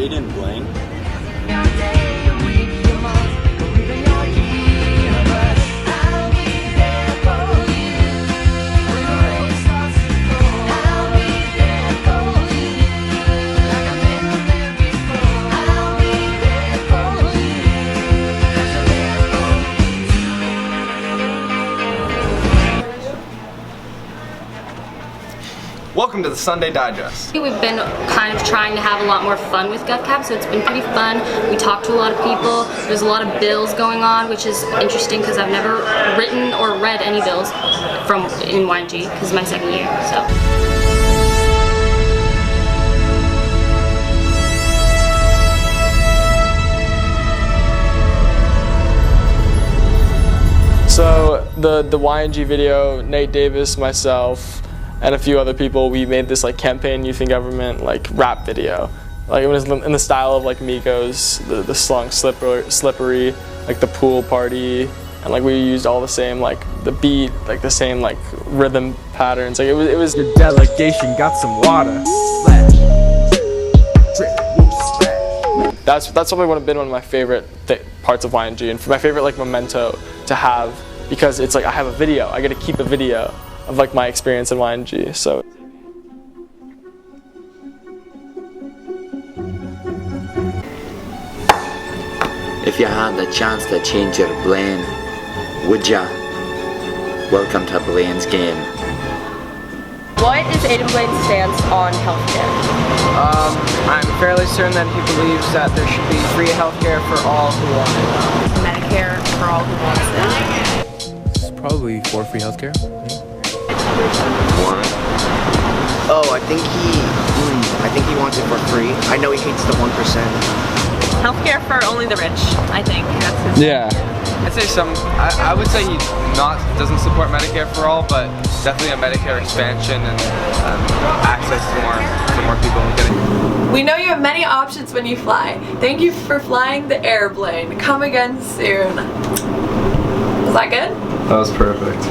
Aiden Blain. Welcome to the Sunday Digest. We've been kind of trying to have a lot more fun with GovCap, so it's been pretty fun. We talked to a lot of people. There's a lot of bills going on, which is interesting because I've never written or read any bills in YNG because it's my second year. So the YNG video, Nate Davis, myself, and a few other people, we made this like campaign youth in government like rap video. Like it was in the style of like Migos, the song Slippery, like the pool party, and like we used all the same like the beat, like the same like rhythm patterns. Like it was. The delegation got some water. That's probably been one of my favorite parts of YNG, and for my favorite like memento to have, because it's like I have a video. I get to keep a video of like my experience in YNG. So if you had the chance to change your Blain, would ya? Welcome to Blain's game. What is Aiden Blain's stance on healthcare? I'm fairly certain that he believes that there should be free healthcare for all who want it. Medicare for all who wants it. Probably for free healthcare. Oh, I think he wants it for free. I know he hates the 1%. Healthcare for only the rich, I think. That's his. Yeah. I'd say I would say he doesn't support Medicare for all, but definitely a Medicare expansion and access to more people getting. We know you have many options when you fly. Thank you for flying the airplane. Come again soon. Was that good? That was perfect.